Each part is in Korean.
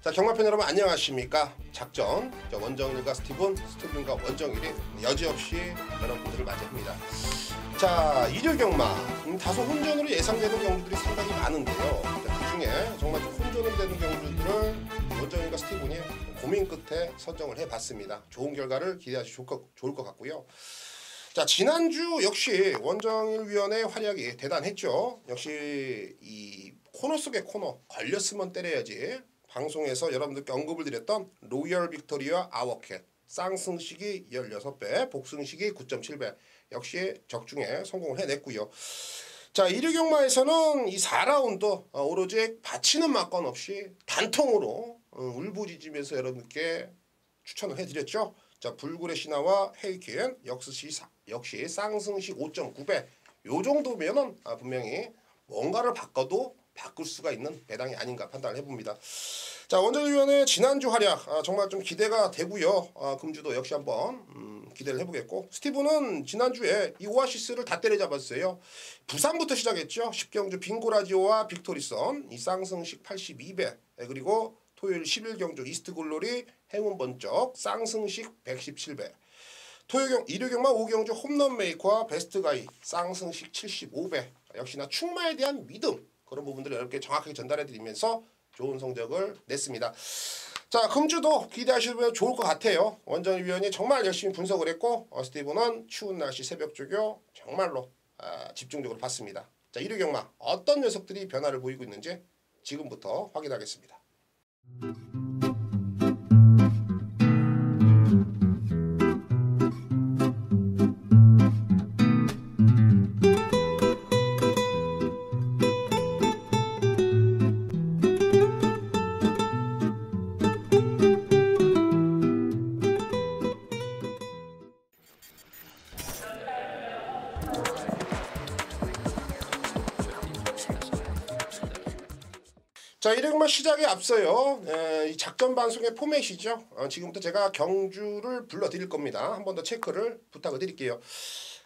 자, 경마팬 여러분 안녕하십니까? 작전 원정일과 스티븐과 원정일이 여지없이 여러분들을 맞이합니다. 자, 일요 경마 다소 혼전으로 예상되는 경주들이 상당히 많은데요. 그 중에 정말 좀 혼전으로 되는 경주들을 원정일과 스티븐이 고민 끝에 선정을 해봤습니다. 좋은 결과를 기대하시면 좋을 것 같고요. 자, 지난주 역시 원정일 위원의 활약이 대단했죠. 역시 이 코너 속의 코너 걸렸으면 때려야지. 방송에서 여러분들께 언급을 드렸던 로열 빅토리와 아워캣 쌍승식이 16배, 복승식이 9.7배 역시 적중에 성공을 해냈고요. 자, 1위 경마에서는 이 4라운드 오로지 받치는 막건 없이 단통으로 울부짖으면서 여러분께 추천을 해드렸죠. 자, 불굴의 신화와 헤이켄 역시 쌍승식 5.9배 요 정도면은 분명히 뭔가를 바꿔도 바꿀 수가 있는 배당이 아닌가 판단을 해봅니다. 자, 원정일위원의 지난주 활약 정말 좀 기대가 되고요. 금주도 역시 한번 기대를 해보겠고, 스티븐은 지난주에 이 오아시스를 다 때려잡았어요. 부산부터 시작했죠. 10경주 빙고라지오와 빅토리선 이 쌍승식 82배 그리고 토요일 11경주 이스트글로리 행운번쩍 쌍승식 117배 일요경마 5경주 홈런메이커와 베스트가이 쌍승식 75배 역시나 충마에 대한 믿음 그런 부분들을 여러분께 정확하게 전달해드리면서 좋은 성적을 냈습니다. 자, 금주도 기대하시면 좋을 것 같아요. 원정일 위원이 정말 열심히 분석을 했고 스티븐은 추운 날씨 새벽 조교 정말로 집중적으로 봤습니다. 자, 일요경마 어떤 녀석들이 변화를 보이고 있는지 지금부터 확인하겠습니다. 자, 일요경마 시작에 앞서요. 이 작전 방송의 포맷이죠. 지금부터 제가 경주를 불러드릴 겁니다. 한 번 더 체크를 부탁을 드릴게요.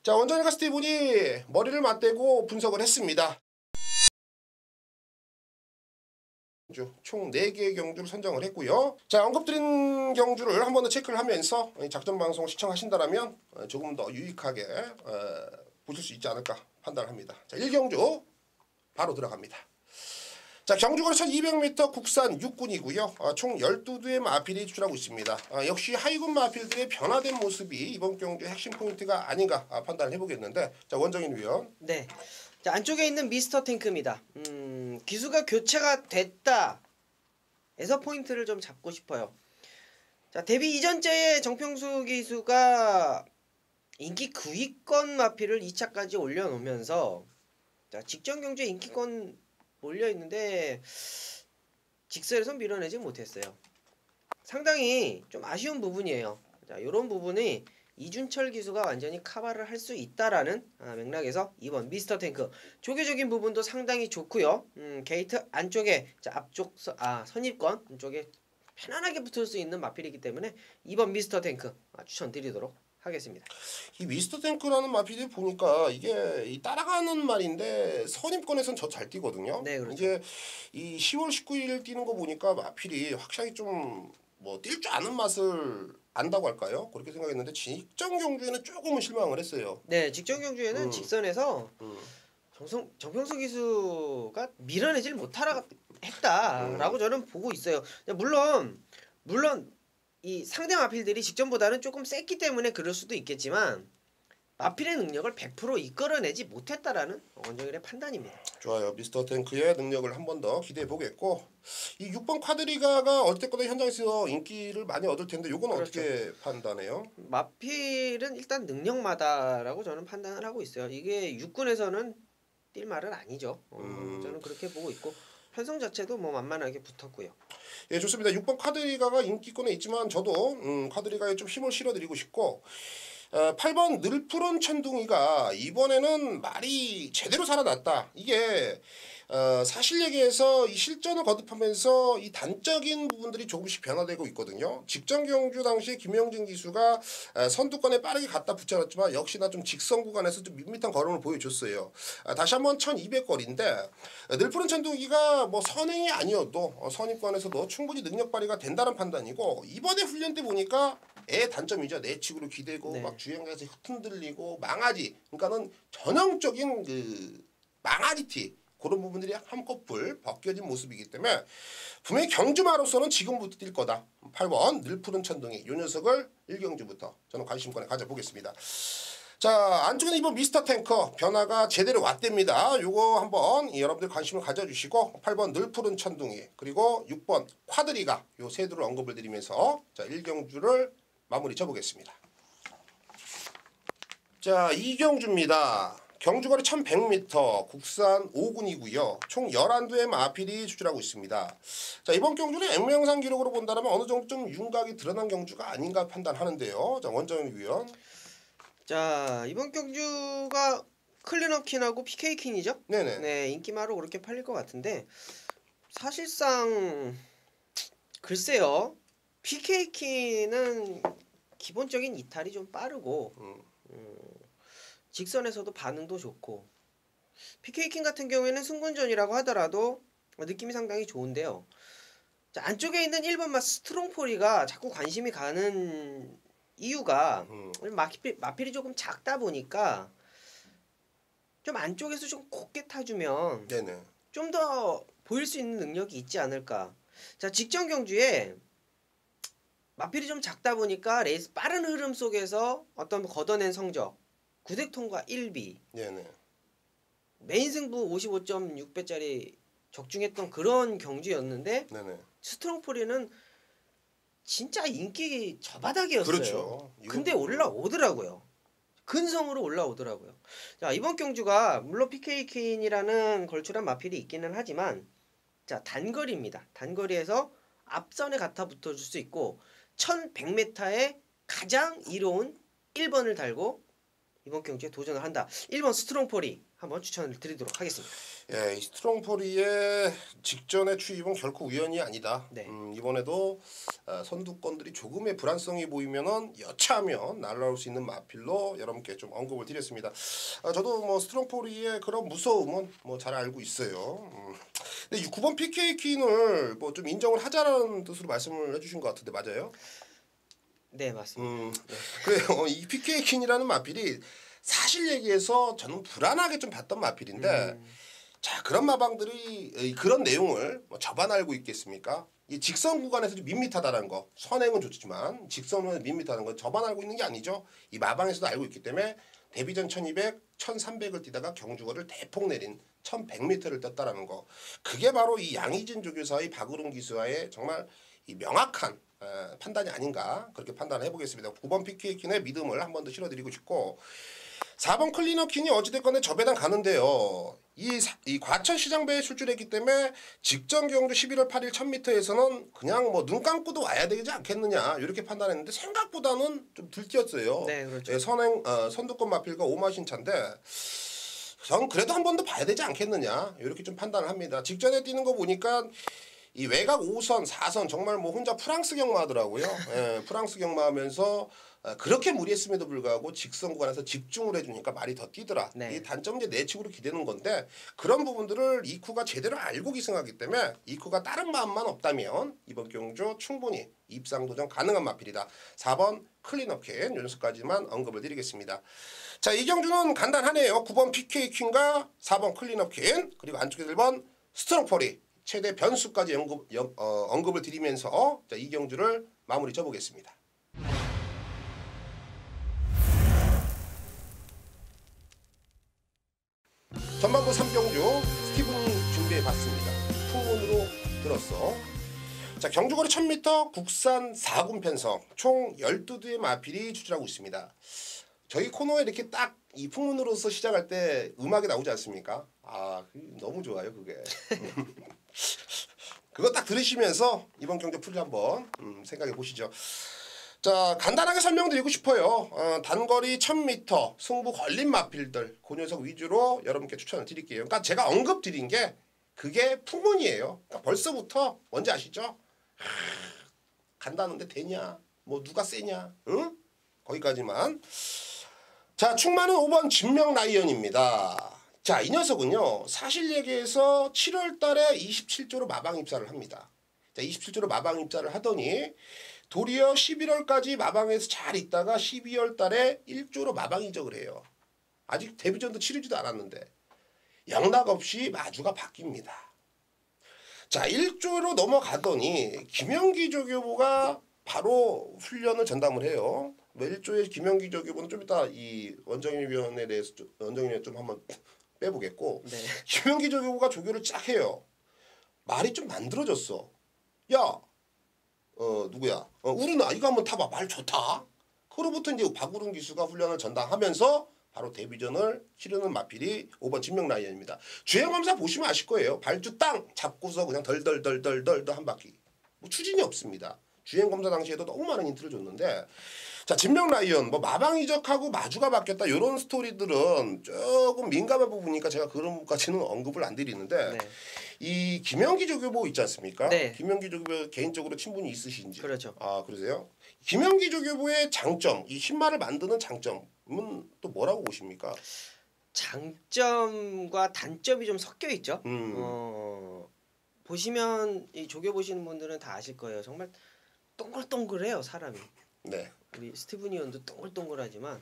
자, 원정일과 스티븐이 머리를 맞대고 분석을 했습니다. 총 4개의 경주를 선정을 했고요. 자, 언급드린 경주를 한 번 더 체크를 하면서 작전 방송을 시청하신다면 조금 더 유익하게 보실 수 있지 않을까 판단합니다. 자, 1경주 바로 들어갑니다. 자, 경주거리 1200m 국산 6군이고요. 총 12두의 마필이 출하고 있습니다. 역시 하위군 마필들의 변화된 모습이 이번 경주의 핵심 포인트가 아닌가 판단을 해보겠는데, 자, 원정인 위원. 네. 자, 안쪽에 있는 미스터 탱크입니다. 기수가 교체가 됐다 에서 포인트를 좀 잡고 싶어요. 자, 데뷔 이전째의 정평수 기수가 인기 9위권 마필을 2차까지 올려놓으면서 자, 직전 경주에 인기권 몰려있는데 직설에서 밀어내지 못했어요. 상당히 좀 아쉬운 부분이에요. 자, 요런 부분이 이준철 기수가 완전히 커버를 할 수 있다라는 맥락에서 이번 미스터 탱크 조개적인 부분도 상당히 좋고요. 게이트 안쪽에 자, 앞쪽 선입권 쪽에 편안하게 붙을 수 있는 마필이기 때문에 이번 미스터 탱크 추천드리도록 하겠습니다. 이 미스터 탱크라는 마필이 보니까 이게 따라가는 말인데 선입권에선 저 잘 뛰거든요. 네, 그렇죠. 이제 이 10월 19일 뛰는 거 보니까 마필이 확실히 좀 뭐 뛸 줄 아는 맛을 안다고 할까요? 그렇게 생각했는데 직전 경주에는 조금은 실망을 했어요. 네, 직전 경주에는 직선에서 정평수 기수가 밀어내질 못했다라고 저는 보고 있어요. 물론 이 상대 마필들이 직전보다는 조금 셌기 때문에 그럴 수도 있겠지만 마필의 능력을 100% 이끌어내지 못했다라는 원정일의 판단입니다. 좋아요. 미스터 탱크의 능력을 한 번 더 기대해 보겠고, 이 6번 카드리가가 어쨌거나 현장에서 인기를 많이 얻을 텐데 요건 그렇죠. 어떻게 판단해요? 마필은 일단 능력마다라고 저는 판단을 하고 있어요. 이게 육군에서는 뛸 말은 아니죠. 저는 그렇게 보고 있고 편성 자체도 뭐 만만하게 붙었고요. 예, 좋습니다. 6번 카드리가가 인기권에 있지만 저도 카드리가에 좀 힘을 실어드리고 싶고, 8번 늘푸른 천둥이가 이번에는 말이 제대로 살아났다. 이게 사실 얘기해서 이 실전을 거듭하면서 이 단적인 부분들이 조금씩 변화되고 있거든요. 직전 경주 당시에 김영진 기수가 선두권에 빠르게 갖다 붙여놨지만 역시나 좀 직선 구간에서 좀 밋밋한 걸음을 보여줬어요. 다시 한번 1200거리인데 늘 푸른 천둥이가 뭐 선행이 아니어도 선입권에서도 충분히 능력 발휘가 된다는 판단이고 이번에 훈련 때 보니까 단점이죠. 내측으로 기대고 네. 막 주행가에서 흔들리고 망아지. 그러니까는 전형적인 그 망아리티 그런 부분들이 한꺼풀 벗겨진 모습이기 때문에 분명히 경주마로서는 지금부터 뛸 거다. 8번 늘 푸른 천둥이 이 녀석을 1경주부터 저는 관심권에 가져보겠습니다. 자, 안쪽에는 이번 미스터 탱커 변화가 제대로 왔답니다. 요거 한번 여러분들 관심을 가져주시고 8번 늘 푸른 천둥이 그리고 6번 콰드리가 요 세 두를 언급을 드리면서 자 1경주를 마무리 쳐보겠습니다. 자 2경주입니다. 경주거리 1100m 국산 5군이고요. 총 11두의 마필이 출전하고 있습니다. 자 이번 경주는 M영상 기록으로 본다면 어느 정도 좀 윤곽이 드러난 경주가 아닌가 판단하는데요. 자 원정현 위원. 자 이번 경주가 클린업킨하고 PK킨이죠? 네네. 네 인기마로 그렇게 팔릴 것 같은데 사실상 글쎄요. PK킨은 기본적인 이탈이 좀 빠르고 직선에서도 반응도 좋고 PK킨 같은 경우에는 승군전이라고 하더라도 느낌이 상당히 좋은데요. 자, 안쪽에 있는 1번마 스트롱포리가 자꾸 관심이 가는 이유가 마필이 조금 작다 보니까 좀 안쪽에서 좀 곱게 타주면 네네. 좀 더 보일 수 있는 능력이 있지 않을까. 자 직전 경주에 마필이 좀 작다 보니까 레이스 빠른 흐름 속에서 어떤 걷어낸 성적 9대 통과 1비 네네. 메인 승부 55.6배짜리 적중했던 그런 경주였는데 네네. 스트롱포리는 진짜 인기 저바닥이었어요. 그렇죠. 근데 올라오더라고요. 근성으로 올라오더라고요. 자 이번 경주가 물론 PK킨이라는 걸출한 마필이 있기는 하지만 자 단거리입니다. 단거리에서 앞선에 갖다 붙어줄 수 있고 1100m에 가장 이로운 1번을 달고 이번 경주에 도전을 한다. 1번 스트롱포리 한번 추천을 드리도록 하겠습니다. 예, 이 스트롱포리의 직전의 추입은 결코 우연이 아니다. 네. 이번에도 선두권들이 조금의 불안성이 보이면은 여차하면 날아올 수 있는 마필로 여러분께 좀 언급을 드렸습니다. 저도 뭐 스트롱포리의 그런 무서움은 뭐 잘 알고 있어요. 근데 9번 PK킨을 뭐 좀 인정을 하자라는 뜻으로 말씀을 해주신 것 같은데 맞아요? 네 맞습니다. 네. 그래요. 이 PK킨이라는 마필이 사실 얘기해서 저는 불안하게 좀 봤던 마필인데 자 그런 마방들이 그런 내용을 뭐 저만 알고 있겠습니까? 이 직선 구간에서 좀 밋밋하다는 거 선행은 좋지만 직선은 밋밋하다는 건 저만 알고 있는 게 아니죠. 이 마방에서도 알고 있기 때문에 데뷔전 1200, 1300을 뛰다가 경주거리를 대폭 내린 1100m를 떴다라는 거 그게 바로 이 양희진 조교사의 박으름 기수와의 정말 이 명확한 판단이 아닌가 그렇게 판단을 해보겠습니다. 9번 PK킨의 믿음을 한 번 더 실어드리고 싶고 4번 클리너킨이 어찌됐건 저배당 가는데요. 이 과천 시장배에 출출했기 때문에 직전 경주 11월 8일 1000m에서는 그냥 뭐 눈 감고도 와야 되지 않겠느냐 이렇게 판단했는데 생각보다는 좀 들뛰었어요. 네, 그렇죠. 선두권 마필과 오마신 차인데 전 그래도 한 번 더 봐야 되지 않겠느냐 이렇게 좀 판단을 합니다. 직전에 뛰는 거 보니까 이 외곽 5선, 4선 정말 뭐 혼자 프랑스 경마하더라고요. 예, 프랑스 경마하면서 그렇게 무리했음에도 불구하고 직선 구간에서 집중을 해주니까 말이 더 뛰더라. 네. 이 단점은 이제 내측으로 기대는 건데 그런 부분들을 이쿠가 제대로 알고 기승하기 때문에 이쿠가 다른 마음만 없다면 이번 경주 충분히 입상 도전 가능한 마필이다. 4번 클린업킨 요 녀석까지만 언급을 드리겠습니다. 자, 이 경주는 간단하네요. 9번 PK퀸과 4번 클린업킨 그리고 안쪽에 1번 스트롱포리 최대 변수까지 언급을 드리면서 자, 이 경주를 마무리 쳐보겠습니다. 전반부 3경주 스티븐 준비해봤습니다. 풍문으로 들었어. 자 경주거리 1000m 국산 4군 편성 총 12두의 마필이 출전하고 있습니다. 저희 코너에 이렇게 딱 이 풍문으로서 시작할 때 음악이 나오지 않습니까? 아 너무 좋아요 그게. 그거 딱 들으시면서 이번 경주 풀이 한번 생각해 보시죠. 자 간단하게 설명드리고 싶어요. 단거리 1000m 승부 걸린 마필들 그 녀석 위주로 여러분께 추천을 드릴게요. 그러니까 제가 언급 드린 게 그게 풍문이에요. 그러니까 벌써부터 뭔지 아시죠? 간다는데 되냐? 뭐 누가 세냐? 응? 거기까지만. 자, 충마는 5번 진명 라이언입니다. 자, 이 녀석은요. 사실 얘기해서 7월 달에 27조로 마방 입사를 합니다. 자, 27조로 마방 입사를 하더니 도리어 11월까지 마방에서 잘 있다가 12월 달에 1조로 마방 이적을 해요. 아직 데뷔전도 치르지도 않았는데 양락 없이 마주가 바뀝니다. 자, 1조로 넘어가더니 김영기 조교부가 바로 훈련을 전담을 해요. 1조의 김영기 조교부는 좀 이따 이 원정위원회에 대해서 원정위원회 좀 한번 빼보겠고 네. 김영기 조교부가 조교를 쫙 해요. 말이 좀 만들어졌어. 야, 누구야? 우르나 이거 한번 타봐. 말 좋다. 그로부터 이제 박우른 기수가 훈련을 전담하면서 바로 데뷔전을 치르는 마필이 5번 진명 라이언입니다. 주행검사 보시면 아실 거예요. 발주 땅 잡고서 그냥 덜덜덜덜덜 한 바퀴. 뭐 추진이 없습니다. 주행검사 당시에도 너무 많은 힌트를 줬는데 자, 진명 라이언 뭐 마방 이적하고 마주가 바뀌었다 이런 스토리들은 조금 민감한 부분이니까 제가 그런 부분까지는 언급을 안 드리는데 네. 이 김영기 조교부 있지 않습니까? 네. 김영기 조교부 개인적으로 친분이 있으신지. 그렇죠. 아, 그러세요? 김영기 조교부의 장점, 이 신마를 만드는 장점은 또 뭐라고 보십니까? 장점과 단점이 좀 섞여 있죠. 음. 보시면 이 조교 보시는 분들은 다 아실 거예요. 정말 동글동글해요, 사람이. 네. 우리 스티븐 이온도 동글동글하지만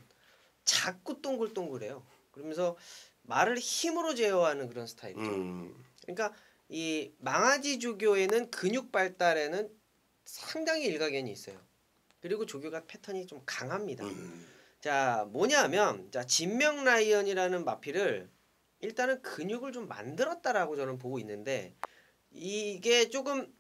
자꾸 동글동글해요. 그러면서 말을 힘으로 제어하는 그런 스타일이죠. 그러니까 이 망아지 조교에는 근육 발달에는 상당히 일가견이 있어요. 그리고 조교가 패턴이 좀 강합니다. 자, 뭐냐면 자, 진명 라이언이라는 마필을 일단은 근육을 좀 만들었다라고 저는 보고 있는데 이게 조금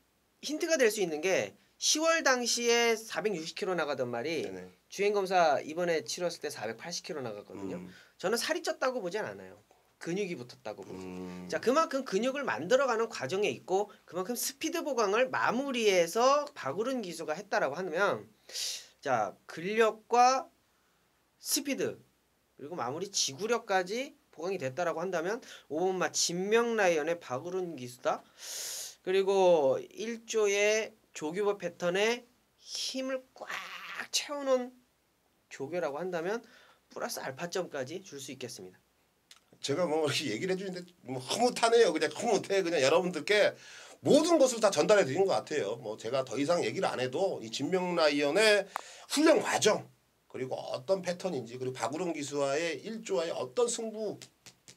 힌트가 될 수 있는 게 10월 당시에 460kg 나가던 말이 네네. 주행검사 이번에 치렀을 때 480kg 나갔거든요. 저는 살이 쪘다고 보진 않아요. 근육이 붙었다고 보죠. 자, 그만큼 근육을 만들어가는 과정에 있고 그만큼 스피드 보강을 마무리해서 박우른 기수가 했다라고 하면 자, 근력과 스피드 그리고 마무리 지구력까지 보강이 됐다라고 한다면 5번마 진명 라이언의 박우른 기수다. 그리고 1조의 조교부 패턴에 힘을 꽉 채워놓은 조교라고 한다면 플러스 알파점까지 줄 수 있겠습니다. 제가 뭐 이렇게 얘기를 해주는데 뭐 흐뭇하네요. 그냥 흐뭇해. 그냥 여러분들께 모든 것을 다 전달해 드린 것 같아요. 뭐 제가 더 이상 얘기를 안 해도 이 진명 라이언의 훈련 과정 그리고 어떤 패턴인지 그리고 박우른 기수와의 1조와의 어떤 승부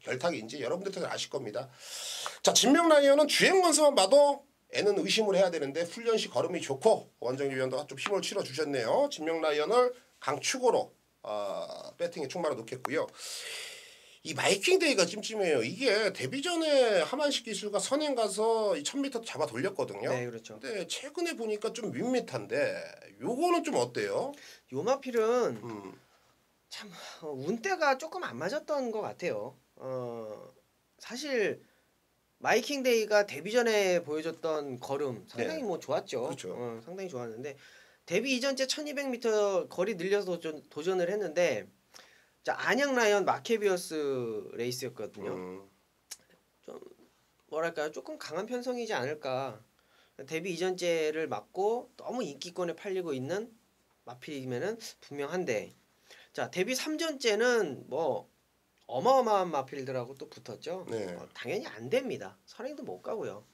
결탁인지 여러분들 다 아실 겁니다. 자, 진명 라이언은 주행 건수만 봐도 애는 의심을 해야 되는데 훈련 시 걸음이 좋고 원정위 위원도 좀 힘을 실어 주셨네요. 진명 라이언을 강축으로 배팅에 충마로 놓겠고요. 이 마이킹 데이가 찜찜해요. 이게 데뷔 전에 하만식 기수가 선행 가서 1000m 잡아 돌렸거든요. 네, 그렇죠. 근데 최근에 보니까 좀 밋밋한데 요거는 좀 어때요? 요 마필은 참 운대가 조금 안 맞았던 것 같아요. 사실 마이킹 데이가 데뷔 전에 보여줬던 걸음 상당히 네. 뭐 좋았죠. 그렇죠. 상당히 좋았는데 데뷔 이전째 1200m 거리 늘려서 도전을 했는데 자, 안양 라이언 마케비어스 레이스였거든요. 좀 뭐랄까요, 조금 강한 편성이지 않을까. 데뷔 이전째를 맞고 너무 인기권에 팔리고 있는 마필이면은 분명한데 자, 데뷔 3전째는 뭐 어마어마한 마필들하고 또 붙었죠. 네. 당연히 안 됩니다. 선행도 못 가고요.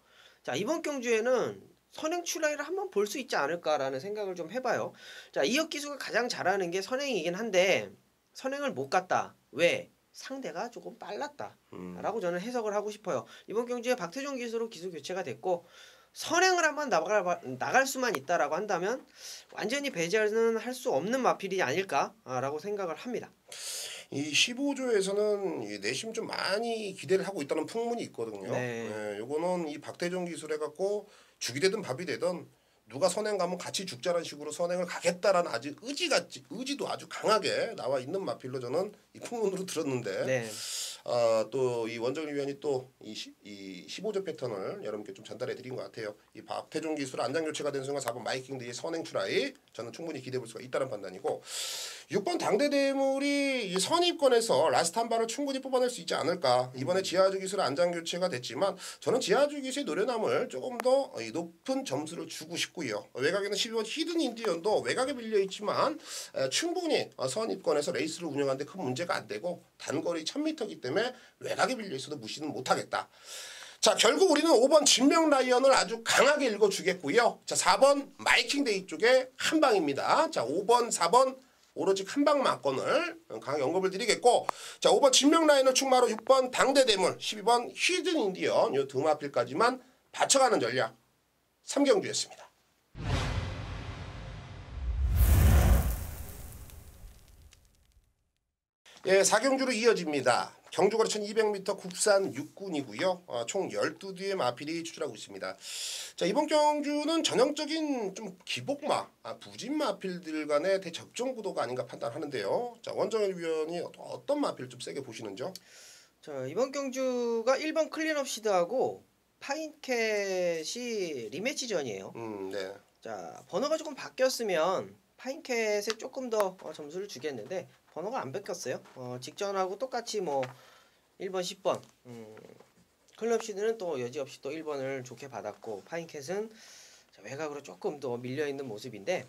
자, 이번 경주에는 선행 출라이를 한번 볼 수 있지 않을까라는 생각을 좀 해봐요. 자, 이혁 기수가 가장 잘하는 게 선행이긴 한데 선행을 못 갔다. 왜? 상대가 조금 빨랐다. 라고 저는 해석을 하고 싶어요. 이번 경주에 박태종 기수로 기수 교체가 됐고 선행을 한번 나갈 수만 있다라고 한다면 완전히 배제는 할 수 없는 마필이 아닐까라고 생각을 합니다. 이 15조에서는 내심 좀 많이 기대를 하고 있다는 풍문이 있거든요. 네. 요거는 이 박태종 기술 해갖고 죽이 되든 밥이 되든 누가 선행 가면 같이 죽자는 식으로 선행을 가겠다라는 아주 의지도 아주 강하게 나와 있는 마필로 저는 이 풍문으로 들었는데 네. 또 이 원정일 위원이 또 이 15조 패턴을 여러분께 좀 전달해 드린 것 같아요. 이 박태종 기술 안장 교체가 된 순간 4번 마이킹드의 선행 출하이 저는 충분히 기대해 볼 수가 있다는 판단이고 6번 당대 대물이 이 선입권에서 라스트 한 발을 충분히 뽑아낼 수 있지 않을까. 이번에 지하주 기술 안장 교체가 됐지만 저는 지하주 기술의 노련함을 조금 더 높은 점수를 주고 싶고요. 외곽에는 12번 히든 인디언도 외곽에 밀려 있지만 충분히 선입권에서 레이스를 운영하는데 큰 문제가 안 되고 단거리 1000m이기 때문에 외곽에 밀려 있어도 무시는 못하겠다. 자, 결국 우리는 5번 진명 라이언을 아주 강하게 읽어주겠고요. 자, 4번 마이킹데이 쪽에 한 방입니다. 자, 5번, 4번 오로지 한방 막건을 강하게 언급을 드리겠고, 자, 5번 진명 라이언을 축마로 6번 당대대물, 12번 히든 인디언 요 두 마필까지만 받쳐가는 전략 3경주였습니다. 예, 4경주로 이어집니다. 경주거리 1200m 국산 육군이고요. 총 12뒤의 마필이 추출하고 있습니다. 자, 이번 경주는 전형적인 좀 기복마, 부진 마필들 간의 대접종 구도가 아닌가 판단하는데요. 자, 원정일 위원이 어떤 마필을 좀 세게 보시는지요? 자, 이번 경주가 1번 클린업 시드하고 파인캣이 리매치전이에요. 네. 자, 번호가 조금 바뀌었으면 파인캣에 조금 더 점수를 주겠는데 번호가 안 바뀌었어요. 직전하고 똑같이 뭐 1번, 10번. 클럽 시드는 또 여지없이 또 1번을 좋게 받았고 파인캣은 외곽으로 조금 더 밀려 있는 모습인데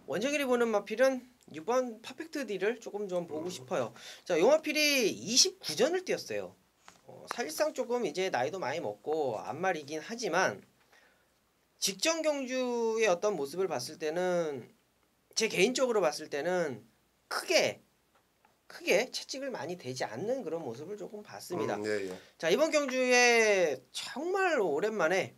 원정일이 보는 마필은 6번 퍼펙트 D를 조금 좀 보고 싶어요. 자, 요 마필이 29전을 뛰었어요. 사실상 조금 이제 나이도 많이 먹고 안말이긴 하지만 직전 경주의 어떤 모습을 봤을 때는 제 개인적으로 봤을 때는 크게 채찍을 많이 대지 않는 그런 모습을 조금 봤습니다. 예. 자, 이번 경주에 정말 오랜만에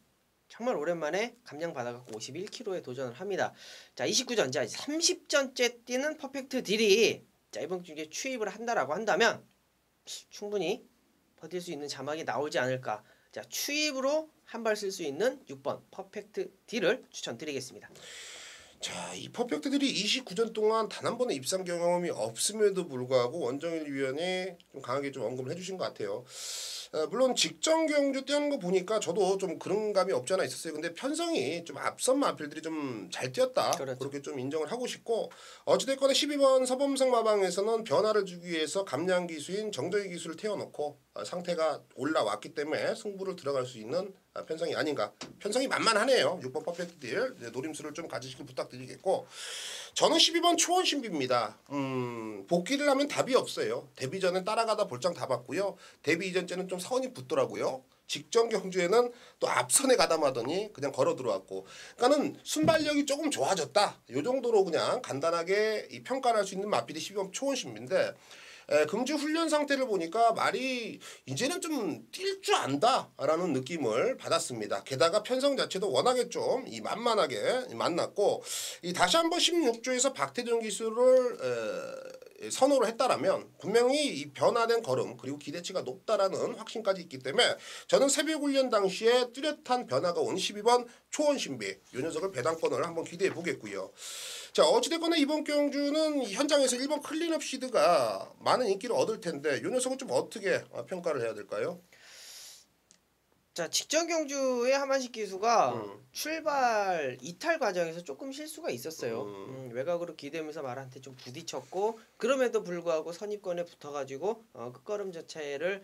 감량 받아갖고 51kg에 도전을 합니다. 자, 29전, 자 30전째 뛰는 퍼펙트 딜이 자 이번 경주에 추입을 한다라고 한다면 충분히 버틸 수 있는 자막이 나오지 않을까. 자, 추입으로 한 발 쓸 수 있는 6번 퍼펙트 딜을 추천드리겠습니다. 자, 이 퍼펙트들이 29전 동안 단 한 번의 입상 경험이 없음에도 불구하고 원정일 위원이 좀 강하게 좀 언급을 해주신 것 같아요. 물론 직전 경주 뛰는 거 보니까 저도 좀 그런 감이 없지 않아 있었어요. 근데 편성이 좀 앞선 마필들이 좀 잘 뛰었다. 그렇죠. 그렇게 좀 인정을 하고 싶고 어찌됐거나 12번 서범성 마방에서는 변화를 주기 위해서 감량 기수인 정저희 기수를 태워놓고 상태가 올라왔기 때문에 승부를 들어갈 수 있는 편성이 아닌가. 편성이 만만하네요. 6번 퍼펙트 딜 노림수를 좀 가지시길 부탁드리겠고 저는 12번 초원 신비입니다. 복귀를 하면 답이 없어요. 데뷔 전에 따라가다 볼장 다 봤고요. 데뷔 이전째는 좀 선이 붙더라고요. 직전 경주에는 또 앞선에 가담하더니 그냥 걸어 들어왔고, 그러니까는 순발력이 조금 좋아졌다. 요 정도로 그냥 간단하게 이 평가를 할 수 있는 마필이 12번 초원 신비인데. 금주 훈련 상태를 보니까 말이 이제는 좀 뛸 줄 안다라는 느낌을 받았습니다. 게다가 편성 자체도 워낙에 좀 이 만만하게 만났고 이 다시 한번 16조에서 박태종 기술을 선호를 했다라면 분명히 이 변화된 걸음 그리고 기대치가 높다라는 확신까지 있기 때문에 저는 새벽 훈련 당시에 뚜렷한 변화가 온 12번 초원 신비 이 녀석을 배당권을 한번 기대해 보겠고요. 자, 어찌됐거나 이번 경주는 현장에서 1번 클린업 시드가 많은 인기를 얻을 텐데 이 녀석은 좀 어떻게 평가를 해야 될까요? 자, 직전 경주의 하만식 기수가 출발 이탈 과정에서 조금 실수가 있었어요. 외곽으로 기대면서 말한테 좀 부딪혔고 그럼에도 불구하고 선입권에 붙어가지고 끝걸음 자체를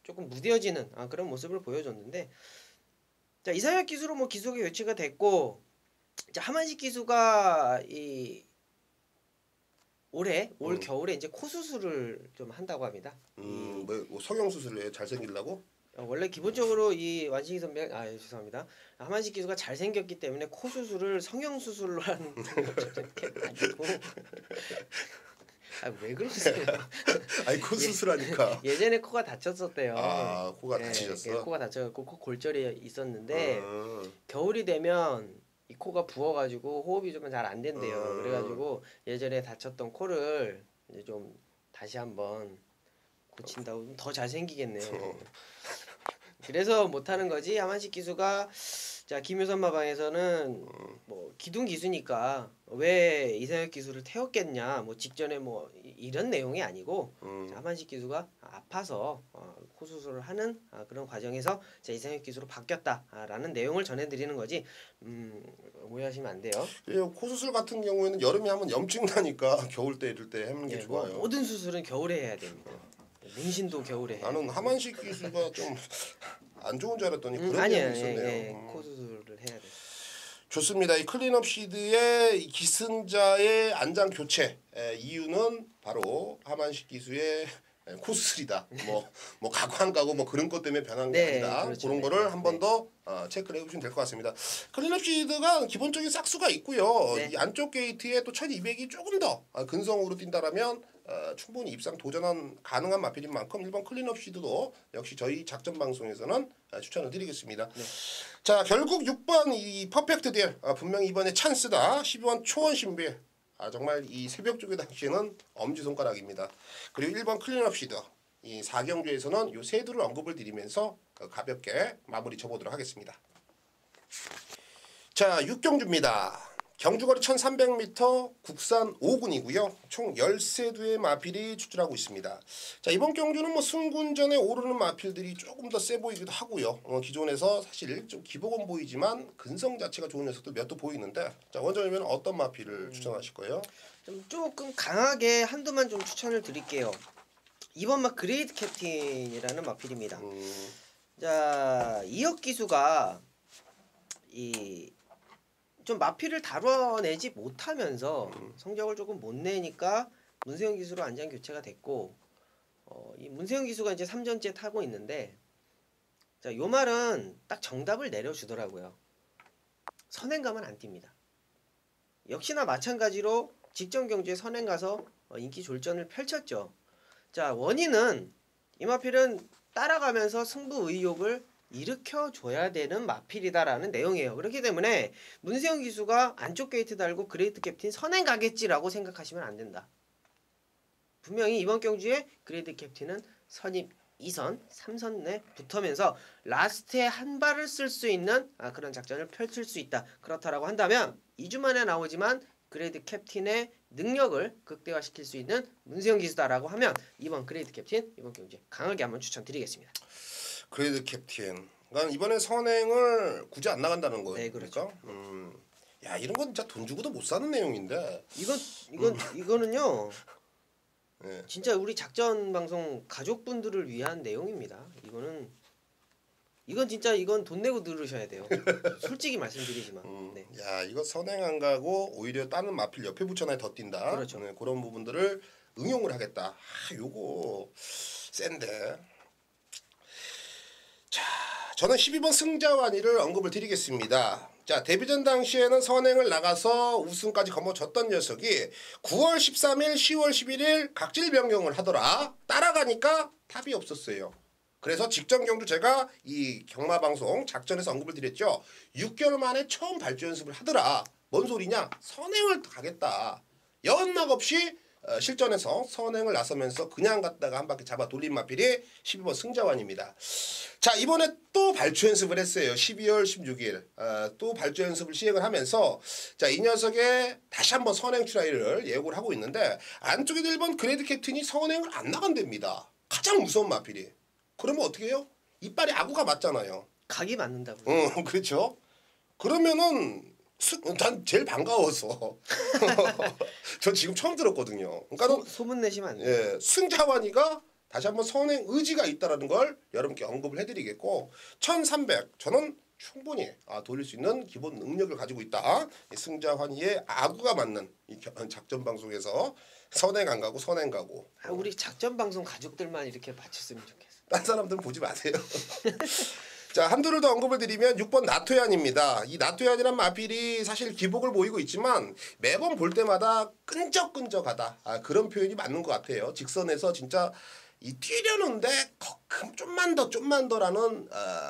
조금 무뎌지는 그런 모습을 보여줬는데 자, 이상혁 기수로 뭐 기수가 교체가 됐고 자, 하만식 기수가 올 겨울에 이제 코 수술을 좀 한다고 합니다. 뭐 성형 수술을 잘 생기려고? 원래 기본적으로 이 완식이 선배 죄송합니다. 하만식 기수가 잘 생겼기 때문에 코 수술을 성형 수술로 하는 아니고 왜 그러세요? 아니 코 수술하니까. 예전에 코가 다쳤었대요. 코가 다치셨어? 코가 다쳐갖고 코 골절이 있었는데 겨울이 되면 이 코가 부어가지고 호흡이 좀 잘 안 된대요. 그래가지고 예전에 다쳤던 코를 이제 좀 다시 한번 고친다고 더 잘생기겠네. 그래서 못하는 거지. 하만식 기수가 자 김효선 마방에서는 뭐 기둥 기수니까 왜 이상혁 기수를 태웠겠냐 뭐 직전에 뭐 이런 내용이 아니고 자, 하만식 기수가 아파서 코 수술을 하는 그런 과정에서 자, 이상혁 기수로 바뀌었다라는 내용을 전해드리는 거지 오해하시면 안 돼요. 코 수술 같은 경우에는 여름에 하면 염증 나니까 겨울 때 이럴 때 하는 게 예, 좋아요. 뭐 모든 수술은 겨울에 해야 됩니다. 문신도 겨울에 해야 나는 하만식 기수가 좀 안 좋은 줄 알았더니 그런 아니에요. 내용이 있었네요. 예, 코 수술을 해야 돼. 좋습니다. 이 클린업 시드의 기승자의 안장 교체 이유는 바로 하만식 기수의 코 수술이다. 뭐 가구 안 가고 뭐 그런 것 때문에 변한 게 네, 아니다. 그렇죠. 그런 네. 거를 한 번 더 체크를 해보시면 될 것 같습니다. 클린업 시드가 기본적인 싹수가 있고요. 네. 이 안쪽 게이트에 또 1200이 조금 더 근성으로 뛴다라면 충분히 입상 도전한 가능한 마필인 만큼 1번 클린업 시드도 역시 저희 작전 방송에서는 추천을 드리겠습니다. 네. 자 결국 6번 이 퍼펙트 딜 분명히 이번에 찬스다. 12번 초원 신비 정말 이 새벽 쪽의 당시에는 엄지손가락입니다. 그리고 1번 클린업 시드 이 4경주에서는 요 세 두를 언급을 드리면서 가볍게 마무리 쳐보도록 하겠습니다. 자 6경주입니다. 경주거리 1300m 국산 5군이고요. 총 13두의 마필이 출전하고 있습니다. 자 이번 경주는 뭐 승군전에 오르는 마필들이 조금 더 세 보이기도 하고요. 기존에서 사실 좀 기복은 보이지만 근성 자체가 좋은 녀석들 몇 도 보이는데 자 원장님은 어떤 마필을 추천하실 거예요? 좀 조금 강하게 한두만 좀 추천을 드릴게요. 이번 막 그레이트 캡틴이라는 마필입니다. 자 이혁 기수가 이 좀 마필을 다뤄내지 못하면서 성적을 조금 못 내니까 문세영 기수로 안장 교체가 됐고 이 문세영 기수가 이제 3전째 타고 있는데 자 요 말은 딱 정답을 내려주더라고요. 선행 가면 안 뜁니다. 역시나 마찬가지로 직전 경주에 선행 가서 인기 졸전을 펼쳤죠. 자 원인은 이 마필은 따라가면서 승부 의욕을 일으켜줘야 되는 마필이다라는 내용이에요. 그렇기 때문에 문세영 기수가 안쪽 게이트 달고 그레이트 캡틴 선행 가겠지라고 생각하시면 안 된다. 분명히 이번 경주에 그레이트 캡틴은 선입 2선, 3선에 붙으면서 라스트에 한 발을 쓸 수 있는 그런 작전을 펼칠 수 있다. 그렇다라고 한다면 2주 만에 나오지만 그레이트 캡틴의 능력을 극대화시킬 수 있는 문세영 기수다라고 하면 이번 그레이트 캡틴 이번 경주에 강하게 한번 추천드리겠습니다. 그레이트 캡틴. 그러니까 이번에 선행을 굳이 안 나간다는 거예요. 네, 그렇죠. 야 이런 건 진짜 돈 주고도 못 사는 내용인데. 이거는요. 네. 진짜 우리 작전 방송 가족분들을 위한 내용입니다. 이건 돈 내고 들으셔야 돼요. 솔직히 말씀드리지만. 네. 야 이거 선행 안 가고 오히려 다른 마필 옆에 붙여놔야 더 뛴다. 그렇죠. 네, 그런 부분들을 응용을 하겠다. 요거 센데. 자 저는 12번 승자완이를 언급을 드리겠습니다. 자 데뷔전 당시에는 선행을 나가서 우승까지 거머쥐었던 녀석이 9월 13일 10월 11일 각질 변경을 하더라. 따라가니까 탑이 없었어요. 그래서 직전 경주 제가 이 경마방송 작전에서 언급을 드렸죠. 6개월 만에 처음 발주 연습을 하더라. 뭔 소리냐? 선행을 가겠다. 연락 없이 실전에서 선행을 나서면서 그냥 갔다가 한 바퀴 잡아 돌린 마필이 12번 승자완입니다. 자 이번에 또 발주 연습을 했어요. 12월 16일 또 발주 연습을 시행을 하면서 자 이 녀석의 다시 한번 선행 트라이를 예고를 하고 있는데 안쪽에 1번 그레이트 캡틴이 선행을 안 나간답니다. 가장 무서운 마필이. 그러면 어떻게 해요? 이빨에 아구가 맞잖아요. 각이 맞는다고요. 그렇죠. 그러면은 난 제일 반가워서 전 지금 처음 들었거든요. 그러니까 소문 내시면 안 돼요. 예, 승자완이가 다시 한번 선행 의지가 있다라는 걸 여러분께 언급을 해드리겠고 1300 저는 충분히 돌릴 수 있는 기본 능력을 가지고 있다. 이 승자환희의 아구가 맞는 이 작전 방송에서 선행 안 가고 선행 가고. 우리 작전 방송 가족들만 이렇게 맞췄으면 좋겠어. 딴 사람들은 보지 마세요. 자 한두를 더 언급을 드리면 6번 나토얀입니다. 이 나토얀이란 마필이 사실 기복을 보이고 있지만 매번 볼 때마다 끈적끈적하다. 그런 표현이 맞는 것 같아요. 직선에서 진짜 이 뛰려는데 좀만 더라는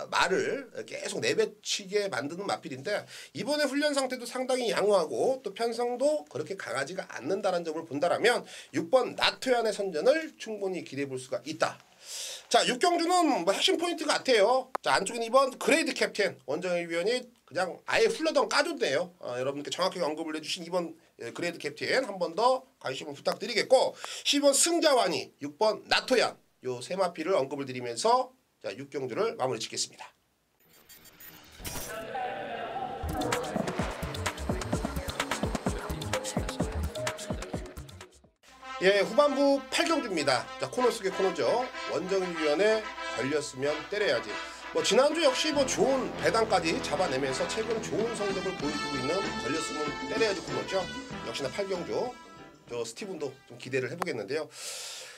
말을 계속 내뱉치게 만드는 마필인데 이번에 훈련 상태도 상당히 양호하고 또 편성도 그렇게 강하지가 않는다는 점을 본다라면 6번 나토얀의 선전을 충분히 기대해 볼 수가 있다. 자 6경주는 뭐 핵심 포인트 같아요. 자 안쪽엔 2번 그레이트 캡틴 원정일 위원이 그냥 아예 훌러덩 까줬네요. 여러분께 정확하게 언급을 해주신 2번 그레이드 캡틴 한 번 더 관심을 부탁드리겠고 10번 승자완이 6번 나토얀 요 세 마피를 언급을 드리면서 자 6경주를 마무리 짓겠습니다. 예, 후반부 8경주입니다. 자, 코너 속의 코너죠. 원정일위원회 걸렸으면 때려야지. 뭐 지난주 역시 뭐 좋은 배당까지 잡아내면서 최근 좋은 성적을 보여주고 있는 걸렸으면 때려야지 코너죠. 역시나 8경주 저 스티븐도 좀 기대를 해보겠는데요.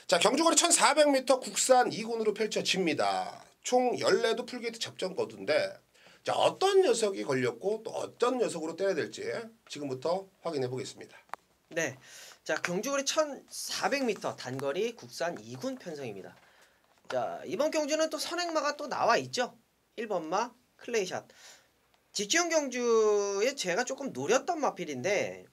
자, 경주거리 1400m 국산 2군으로 펼쳐집니다. 총 14도 풀게이트 접전 거두인데 자, 어떤 녀석이 걸렸고 또 어떤 녀석으로 때려야 될지 지금부터 확인해 보겠습니다. 네. 자, 경주거리 1400m 단거리 국산 2군 편성입니다. 자, 이번 경주는 또 선행마가 또 나와 있죠. 1번마 클레이샷. 직전 경주에 제가 조금 노렸던 마필인데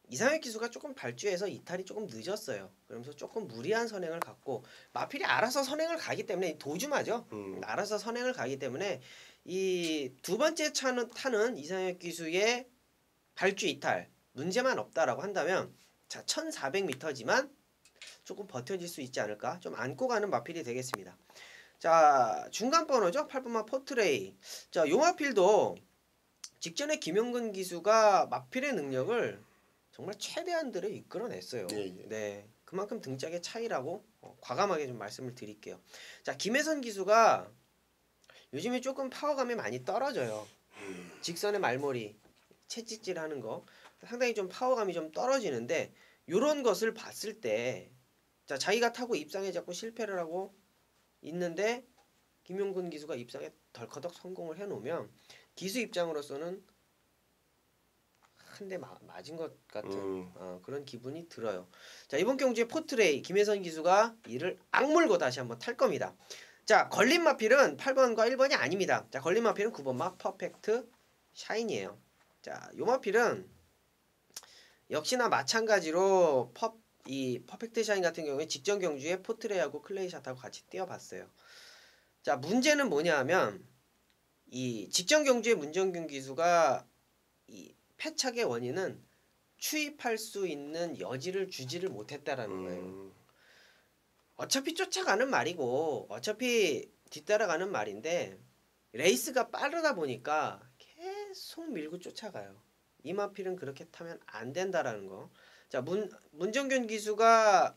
이상혁 기수가 조금 발주해서 이탈이 조금 늦었어요. 그러면서 조금 무리한 선행을 갖고 마필이 알아서 선행을 가기 때문에 도주마죠. 알아서 선행을 가기 때문에 이 두 번째 타는 이상혁 기수의 발주 이탈 문제만 없다라고 한다면 자 1400m지만 조금 버텨질 수 있지 않을까 좀 안고 가는 마필이 되겠습니다. 자 중간 번호죠. 8번마 포트레이. 자 요 마필도 직전에 김용근 기수가 마필의 능력을 정말 최대한들을 이끌어냈어요. 네, 그만큼 등짝의 차이라고 과감하게 좀 말씀을 드릴게요. 자 김혜선 기수가 요즘에 조금 파워감이 많이 떨어져요. 직선의 말머리 채찍질하는 거 상당히 좀 파워감이 좀 떨어지는데 요런 것을 봤을 때 자 자기가 타고 입상에 자꾸 실패를 하고 있는데 김용근 기수가 입상에 덜커덕 성공을 해놓으면 기수 입장으로서는 한 대 맞은 것 같은 그런 기분이 들어요. 자 이번 경주의 포트레이 김혜선 기수가 이를 악물고 다시 한번 탈 겁니다. 자 걸린 마필은 8번과 1번이 아닙니다. 자 걸린 마필은 9번마 퍼펙트 샤인이에요. 자 요 마필은 역시나 마찬가지로 이 퍼펙트 샤인 같은 경우에 직전 경주에 포트레이하고 클레이샷하고 같이 뛰어봤어요. 자 문제는 뭐냐 하면 이 직전 경주에 문정균 기수가 이 패착의 원인은 추입할 수 있는 여지를 주지를 못했다라는 거예요. 어차피 쫓아가는 말이고 어차피 뒤따라가는 말인데 레이스가 빠르다 보니까 계속 밀고 쫓아가요. 이 마필은 그렇게 타면 안 된다라는 거. 자 문정균 기수가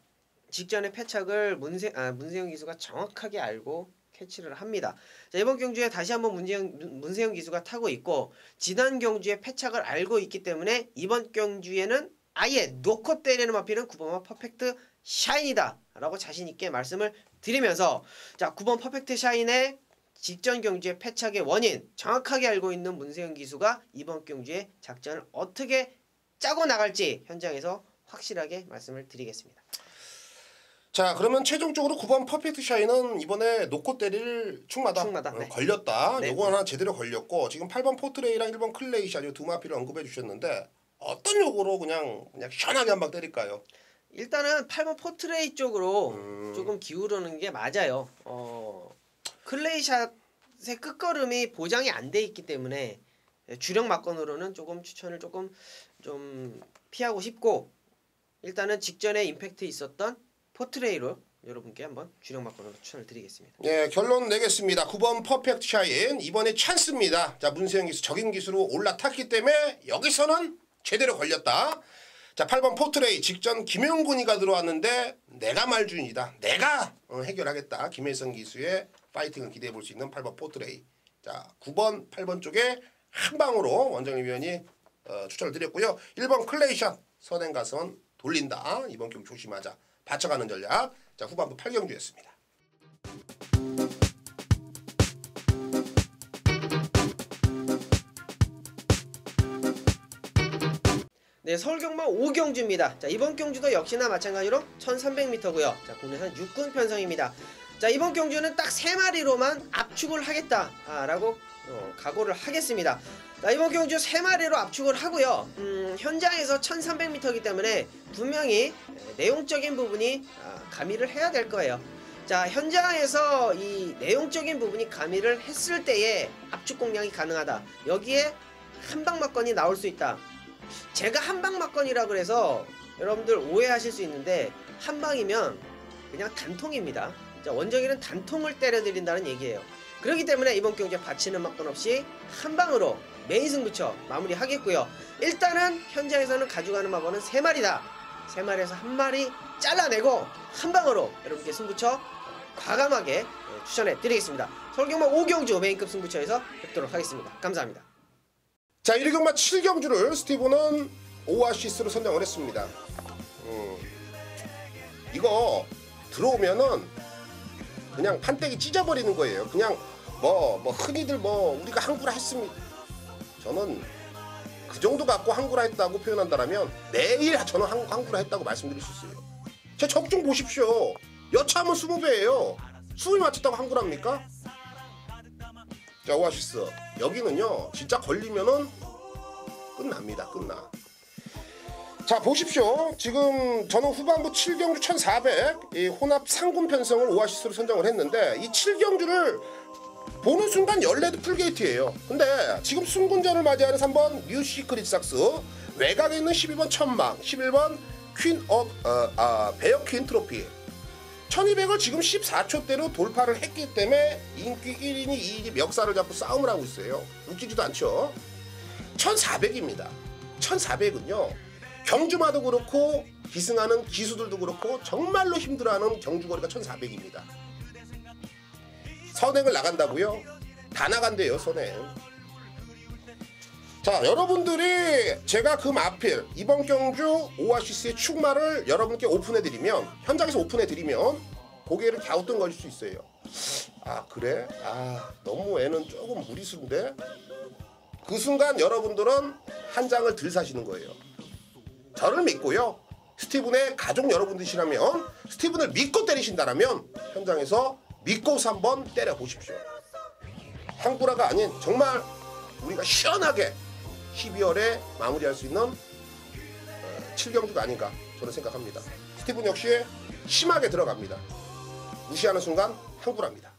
직전에 패착을 문세영 기수가 정확하게 알고 캐치를 합니다. 자 이번 경주에 다시 한번 문세영 기수가 타고 있고 지난 경주에 패착을 알고 있기 때문에 이번 경주에는 아예 놓고 때리는 마필은 9번마 퍼펙트 샤인이다 라고 자신있게 말씀을 드리면서 자 9번 퍼펙트 샤인의 직전 경주의 패착의 원인 정확하게 알고 있는 문세영 기수가 이번 경주에 작전을 어떻게 짜고 나갈지 현장에서 확실하게 말씀을 드리겠습니다. 자 그러면 최종적으로 9번 퍼펙트 샤인은 이번에 놓고 때릴 충마다 네. 걸렸다. 네. 요거 하나 제대로 걸렸고 지금 8번 포트레이랑 1번 클레이샷 이 두 마필을 언급해 주셨는데 어떤 요구로 그냥 시원하게 한 방 때릴까요? 일단은 8번 포트레이 쪽으로 조금 기울어는 게 맞아요. 클레이샷의 끝걸음이 보장이 안 돼 있기 때문에 주력 막건으로는 조금 추천을 조금 좀 피하고 싶고 일단은 직전에 임팩트 있었던 포트레이로 여러분께 한번 주력 막건으로 추천을 드리겠습니다. 예, 결론 내겠습니다. 9번 퍼펙트 샤인 이번에 찬스입니다. 자 문세영 기수 적인 기수로 올라탔기 때문에 여기서는 제대로 걸렸다. 자 8번 포트레이 직전 김용근이가 들어왔는데 내가 말준이다. 내가 해결하겠다. 김혜선 기수의 파이팅을 기대해 볼 수 있는 8번 포트레이. 자 9번 8번 쪽에 한 방으로 원정희 위원이 추천을 드렸고요. 1번 클레이샷 선행가선 돌린다. 이번 경기 조심하자. 받쳐가는 전략. 자 후반부 8경주였습니다. 네, 서울경마 5경주입니다. 자, 이번 경주도 역시나 마찬가지로 1300m고요. 자, 국내산 육군 편성입니다. 자, 이번 경주는 딱 3마리로만 압축을 하겠다라고 각오를 하겠습니다. 자, 이번 경주 3마리로 압축을 하고요. 현장에서 1300m이기 때문에 분명히 내용적인 부분이 가미를 해야 될 거예요. 자, 현장에서 이 내용적인 부분이 가미를 했을 때에 압축 공략이 가능하다. 여기에 한방 막건이 나올 수 있다. 제가 한방 막건이라 그래서 여러분들 오해하실 수 있는데 한방이면 그냥 단통입니다. 자, 원정이는 단통을 때려드린다는 얘기예요. 그렇기 때문에 이번 경기에 받치는 막건 없이 한방으로 메인 승부처 마무리하겠고요. 일단은 현장에서는 가져가는 막건은 3마리다. 3마리에서 1마리 잘라내고 한방으로 여러분께 승부처 과감하게 추천해 드리겠습니다. 서울경마 5경주 메인급 승부처에서 뵙도록 하겠습니다. 감사합니다. 자, 1경마 7경주를 스티브는 오아시스로 선정을 했습니다. 이거 들어오면은 그냥 판때기 찢어버리는 거예요. 그냥 뭐 흔히들 우리가 항구라 했습니다. 저는 그 정도 갖고 항구라 했다고 표현한다면 매일 저는 항구라 했다고 말씀드릴 수 있어요. 제 적중 보십시오. 여차하면 20배예요. 20이 맞췄다고 항구랍니까? 자, 오아시스 여기는요 진짜 걸리면은 끝납니다. 끝나. 자, 보십시오. 지금 저는 후반부 7경주 1400 이 혼합 상금 편성을 오아시스로 선정을 했는데 이 7경주를 보는 순간 열레드 풀게이트예요. 근데 지금 순군전을 맞이하는 3번 뉴 시크릿 삭스, 외곽에 있는 12번 천망, 11번 베어퀸 트로피, 1200을 지금 14초대로 돌파를 했기 때문에 인기 1인이 2인이 멱살을 잡고 싸움을 하고 있어요. 웃기지도 않죠. 1400입니다. 1400은요 경주마도 그렇고 기승하는 기수들도 그렇고 정말로 힘들어하는 경주거리가 1400입니다. 선행을 나간다고요? 다 나간대요. 선행. 자, 여러분들이 제가 그 마필 이번 경주 오아시스의 축마를 여러분께 오픈해드리면, 현장에서 오픈해드리면 고개를 갸우뚱거릴 수 있어요. 아, 그래? 아, 너무 애는 조금 무리수인데? 그 순간 여러분들은 한 장을 들 사시는 거예요. 저를 믿고요, 스티븐의 가족 여러분들이시라면, 스티븐을 믿고 때리신다라면 현장에서 믿고서 한번 때려보십시오. 항구라가 아닌 정말 우리가 시원하게 12월에 마무리할 수 있는 7경주가 아닌가 저는 생각합니다. 스티븐 역시 심하게 들어갑니다. 무시하는 순간 항구라입니다.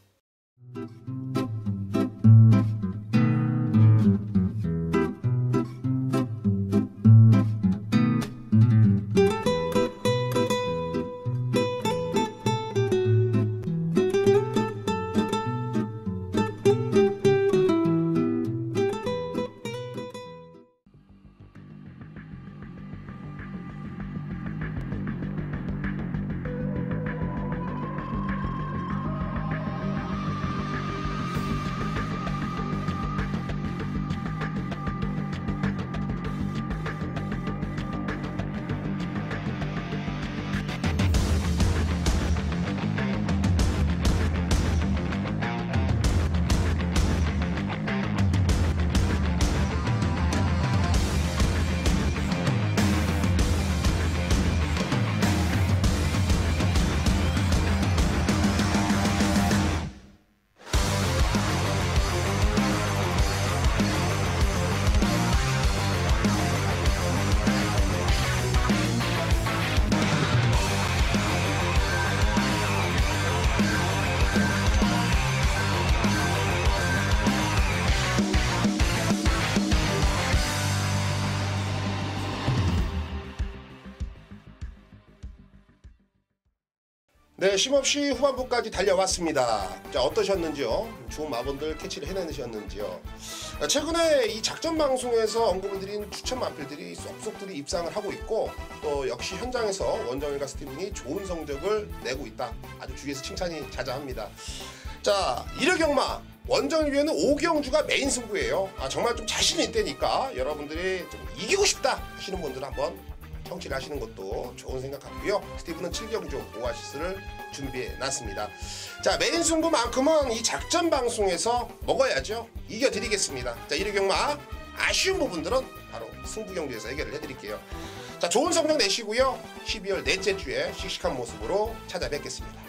네, 쉼없이 후반부까지 달려왔습니다. 자, 어떠셨는지요? 좋은 마번들 캐치를 해내셨는지요? 최근에 이 작전 방송에서 언급을 드린 추천 마필들이 쏙쏙들이 입상을 하고 있고, 또 역시 현장에서 원정일과 스티븐이 좋은 성적을 내고 있다. 아주 주위에서 칭찬이 자자합니다. 자, 1회경마 원정일 위에는 5경주가 메인 승부예요. 정말 좀 자신 있다니까 여러분들이 좀 이기고 싶다 하시는 분들은 한번 청취를 하시는 것도 좋은 생각 같고요. 스티븐은 7경주 오아시스를 준비해 놨습니다. 자, 메인 승부만큼은 이 작전 방송에서 먹어야죠. 이겨드리겠습니다. 자, 1위경마 아쉬운 부분들은 바로 승부 경주에서 해결을 해드릴게요. 자, 좋은 성적 내시고요. 12월 넷째 주에 씩씩한 모습으로 찾아뵙겠습니다.